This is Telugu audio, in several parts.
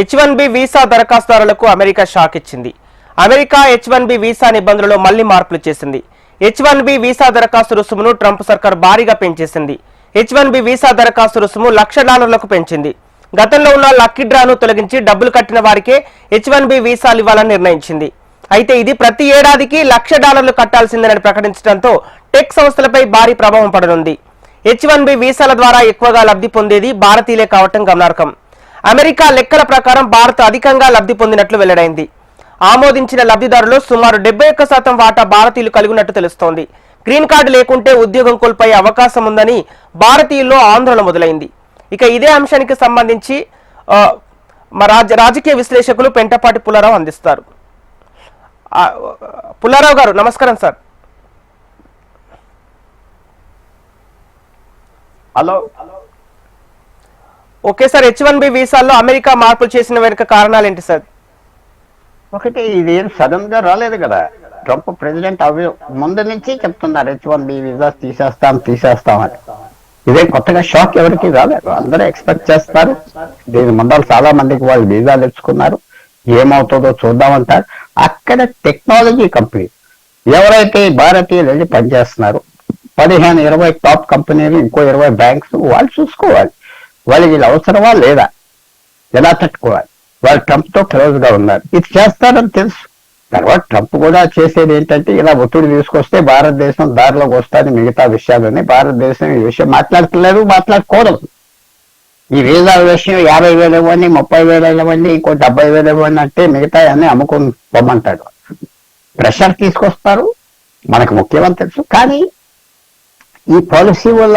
H1B వీసా దరఖాస్తుదారులకు అమెరికా షాక్ ఇచ్చింది. అమెరికా H1B వీసా నిబంధనలలో మళ్లీ మార్పులు చేసింది. H1B వీసా దరఖాస్తు రుసుమును ట్రంప్ సర్కార్ భారీగా పెంచేసింది. H1B వీసా దరఖాస్తు రుసుము $1,00,000 పెంచింది. గతంలో ఉన్న లక్కీ డ్రాను తొలగించి డబ్బులు కట్టిన వారికే H1B వీసాలు ఇవ్వాలని నిర్ణయించింది. అయితే ఇది ప్రతి ఏడాదికి $1,00,000 కట్టాల్సిందని ప్రకటించడంతో టెక్ సంస్థలపై భారీ ప్రభావం పడనుంది. H1B వీసాల ద్వారా ఎక్కువగా లబ్ధి పొందేది భారతీయులే కావటం గమనార్హం. అమెరికా లెక్కల ప్రకారం భారత్ అధికంగా లబ్ధి పొందినట్లు వెల్లడైంది. ఆమోదించిన లబ్ధిదారులు సుమారు 71% వాటా భారతీయులు కలిగి ఉన్నట్టు తెలుస్తోంది. గ్రీన్ కార్డు లేకుంటే ఉద్యోగం కోల్పోయే అవకాశం ఉందని భారతీయుల్లో ఆందోళన మొదలైంది. ఇక ఇదే అంశానికి సంబంధించి రాజకీయ విశ్లేషకులు పెంటపాటి పుల్లారావు అందిస్తారు. పుల్లారావు గారు నమస్కారం sir. Hello. Okay sir, H1B వీసాల్లో అమెరికా మార్పులు చేసిన వెనుక కారణాలు ఏంటి సార్? ఒకటి, ఇది సడన్ గా రాలేదు కదా. ట్రంప్ ప్రెసిడెంట్ అవి ముందు నుంచి చెప్తున్నారు H1B వీసా తీసేస్తామని. ఇదే కొత్తగా షాక్ ఎవరికి రాలేదు. అందరూ ఎక్స్పెక్ట్ చేస్తారు. దీని ముందర చాలా మందికి వాళ్ళు వీసాలు తెచ్చుకున్నారు. ఏమవుతుందో చూద్దామంటారు. అక్కడ టెక్నాలజీ కంపెనీ ఎవరైతే భారతీయులు వెళ్ళి పనిచేస్తున్నారు, 15-20 టాప్ కంపెనీలు, ఇంకో 20 బ్యాంక్స్, వాళ్ళు చూసుకోవాలి. వాళ్ళకి వీళ్ళు అవసరమా లేదా, ఎలా తట్టుకోవాలి. వాళ్ళు ట్రంప్ తో క్లోజ్ గా ఉన్నారు. ఇది చేస్తారని తెలుసు. తర్వాత ట్రంప్ కూడా చేసేది ఏంటంటే, ఇలా ఒత్తిడి తీసుకొస్తే భారతదేశం దారిలోకి వస్తుంది. మిగతా విషయాలని భారతదేశం ఈ విషయం మాట్లాడట్లేదు, మాట్లాడుకోవడం. ఈ వీసా విషయం 50,000 ఇవ్వండి, 30,000 ఇవ్వండి, ఇంకో 70,000 ఇవ్వండి అంటే మిగతా అన్ని అమ్ముకుని పొమ్మంటాడు. ప్రెషర్ తీసుకొస్తారు. మనకు ముఖ్యమని తెలుసు. కానీ ఈ పాలసీ వల్ల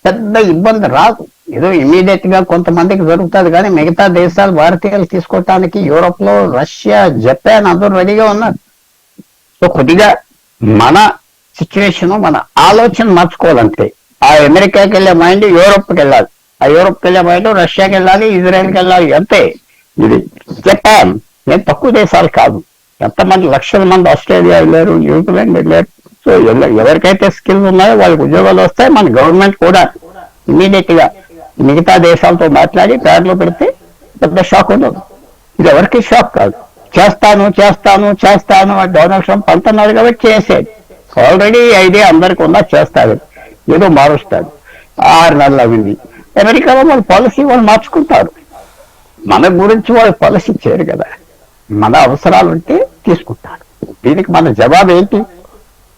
పెద్ద ఇబ్బంది రాదు. ఏదో ఇమీడియట్ గా కొంతమందికి జరుగుతుంది. కానీ మిగతా దేశాలు భారతీయులు తీసుకోవటానికి యూరోప్ లో రష్యా, జపాన్ అందరూ రెడీగా ఉన్నారు. సో కొద్దిగా మన సిచ్యువేషన్, మన ఆలోచన మార్చుకోవాలంటే, ఆ అమెరికాకి వెళ్ళే మైండ్ యూరోప్కి వెళ్ళాలి, ఆ యూరోప్కి వెళ్ళే మైండ్ రష్యాకి వెళ్ళాలి, ఇజ్రాయెల్కి వెళ్ళాలి. అంతే. ఇది జపాన్ ఏం తక్కువ దేశాలు కాదు. ఎంతమంది లక్షల మంది ఆస్ట్రేలియా వెళ్ళారు, న్యూజిలాండ్ వెళ్ళారు. సో ఎవరికైతే స్కిల్స్ ఉన్నాయో వాళ్ళకి ఉద్యోగాలు వస్తాయి. మన గవర్నమెంట్ కూడా ఇమీడియట్ గా మిగతా దేశాలతో మాట్లాడి దారిలో పెడితే పెద్ద షాక్ ఉండదు. ఇది ఎవరికి షాక్ కాదు. చేస్తాను అని డొనాల్డ్ ట్రంప్ అంటున్నాడు కాబట్టి చేసేది. ఆల్రెడీ ఐడియా అందరికి ఉన్నా చేస్తాడు, ఏదో మారుస్తాడు. 6 నెలలు అయింది. అమెరికాలో వాళ్ళ పాలసీ వాళ్ళు మార్చుకుంటారు. మన గురించి వాళ్ళు పాలసీ చేయరు కదా. మన అవసరాలు ఉంటే తీసుకుంటారు. దీనికి మన జవాబు ఏంటి?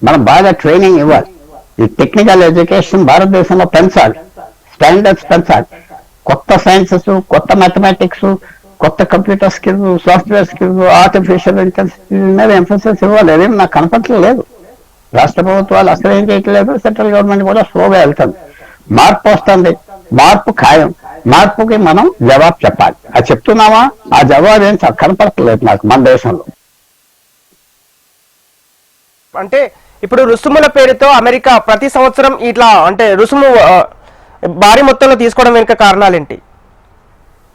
మనం బాగా ట్రైనింగ్ ఇవ్వాలి. ఈ టెక్నికల్ ఎడ్యుకేషన్ భారతదేశంలో పెంచాలి, స్టాండర్డ్స్ పెంచాలి. కొత్త సైన్సెస్, కొత్త మ్యాథమెటిక్స్, కొత్త computer skills, software skills, artificial intelligence మీద ఎంఫోసిస్ ఇవ్వాలి. అదేం నాకు కనపడలేదు. రాష్ట్ర ప్రభుత్వాలు అసలు ఏం చేయట్లేదు. సెంట్రల్ గవర్నమెంట్ కూడా స్లోగా వెళ్తుంది. మార్పు వస్తుంది. మార్పు ఖాయం. మార్పుకి మనం జవాబు చెప్పాలి. అది చెప్తున్నామా? ఆ జవాబు ఏం కనపడట్లేదు నాకు మన దేశంలో. అంటే ఇప్పుడు రుసుముల పేరుతో అమెరికా ప్రతి సంవత్సరం ఇట్లా అంటే రుసుము భారీ మొత్తంలో తీసుకోవడం వెనుక కారణాలేంటి?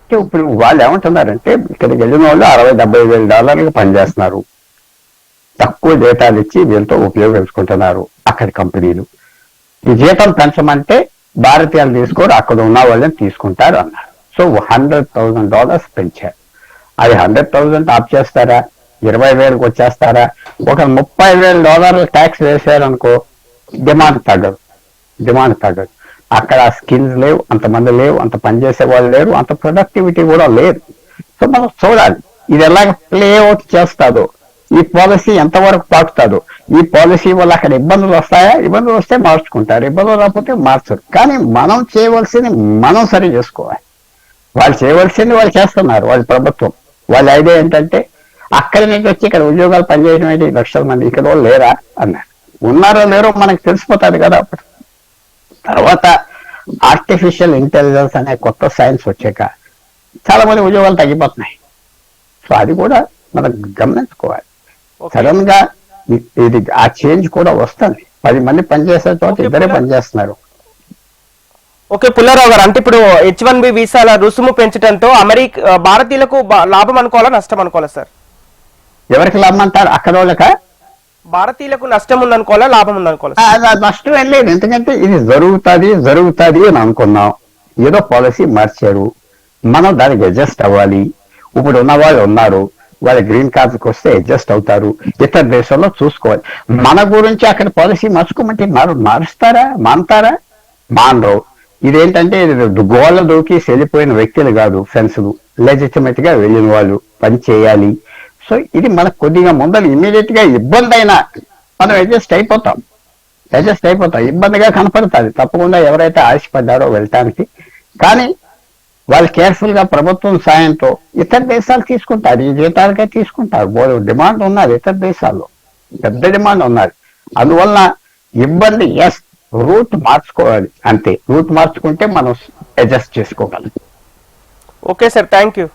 ఇప్పుడు వాళ్ళు ఏమంటున్నారంటే, ఇక్కడికి వెళ్ళిన వాళ్ళు $60,000-70,000 పనిచేస్తున్నారు. తక్కువ జీతాలు ఇచ్చి దీంతో ఉపయోగించుకుంటున్నారు అక్కడి కంపెనీలు. ఈ జీతం పెంచమంటే భారతీయులు తీసుకోరు, అక్కడ ఉన్న వాళ్ళని తీసుకుంటారు అన్నారు. సో $100,000 పెంచారు. అది 100,000 ఆప్ చేస్తారా? 20,000కి వచ్చేస్తారా? ఒక $30,000 ట్యాక్స్ వేసారనుకో, డిమాండ్ తగ్గదు. అక్కడ స్కిల్స్ లేవు, అంతమంది లేవు, అంత పనిచేసే వాళ్ళు లేరు, అంత ప్రొడక్టివిటీ కూడా లేదు. సో మనం చూడాలి ఇది ఎలాగ ప్లే అవుట్ చేస్తాదో, ఈ పాలసీ ఎంతవరకు పాకుతుందో. ఈ పాలసీ వల్ల అక్కడ ఇబ్బందులు వస్తాయా? ఇబ్బందులు వస్తే మార్చుకుంటారు, ఇబ్బందులు రాకపోతే మార్చరు. కానీ మనం చేయవలసింది మనం సరి చేసుకోవాలి. వాళ్ళు చేయవలసింది వాళ్ళు చేస్తున్నారు. వాళ్ళ ప్రభుత్వం, వాళ్ళ ఐడియా ఏంటంటే, అక్కడి నుంచి వచ్చి ఇక్కడ ఉద్యోగాలు పనిచేయడం ఏంటి, లక్షల మంది ఇక్కడ వాళ్ళు లేరా అన్నారు. ఉన్నారో లేరో మనకు తెలిసిపోతుంది కదా. తర్వాత ఆర్టిఫిషియల్ ఇంటెలిజెన్స్ అనే కొత్త సైన్స్ వచ్చాక చాలా మంది ఉద్యోగాలు తగ్గిపోతున్నాయి. సో అది కూడా మనం గమనించుకోవాలి. సడన్ గా ఇది ఆ చేంజ్ కూడా వస్తుంది. 10 మంది పనిచేసే చోట 2 పనిచేస్తున్నారు. ఓకే పుల్లారావు గారు, అంటే ఇప్పుడు H1B వీసాల రుసుము పెంచడంతో భారతీయులకు లాభం అనుకోవాలా, నష్టం అనుకోవాలా సార్? ఎవరికి లాభం అంటారు? అక్కడ వాళ్ళక భారతీయులకు నష్టం ఉందనుకోవాలా, లాభం ఉందనుకోవాలా? నష్టం ఏం లేదు. ఎందుకంటే ఇది జరుగుతుంది అని అనుకున్నాం. ఏదో పాలసీ మార్చారు, మనం దానికి అడ్జస్ట్ అవ్వాలి. ఇప్పుడు ఉన్న వాళ్ళు ఉన్నారు, వాళ్ళ గ్రీన్ కార్డుకి వస్తే అడ్జస్ట్ అవుతారు, ఇతర దేశాల్లో చూసుకోవాలి. మన గురించి అక్కడ పాలసీ మార్చుకోమంటే మారుస్తారా, మానతారా? మానరు. ఇదేంటంటే గోళ్ళ దూకి వెళ్ళిపోయిన వ్యక్తులు కాదు, ఫ్రెండ్స్లు లెజిటిమేట్ గా వెళ్ళిన వాళ్ళు పని చేయాలి. సో ఇది మనకు కొద్దిగా ముందర ఇమీడియట్ గా ఇబ్బంది అయినా మనం అడ్జస్ట్ అయిపోతాం. ఇబ్బందిగా కనపడుతుంది తప్పకుండా ఎవరైతే ఆశపడ్డారో వెళ్ళటానికి. కానీ వాళ్ళు కేర్ఫుల్ గా ప్రభుత్వం సాయంతో ఇతర దేశాలు తీసుకుంటారు, ఈ జీతాలకే తీసుకుంటారు. డిమాండ్ ఉన్నది ఇతర దేశాల్లో, పెద్ద డిమాండ్ ఉన్నది. అందువల్ల ఇబ్బంది ఎస్, రూట్ మార్చుకోవాలి అంతే. రూట్ మార్చుకుంటే మనం అడ్జస్ట్ చేసుకోగలం. Okay sir, thank you.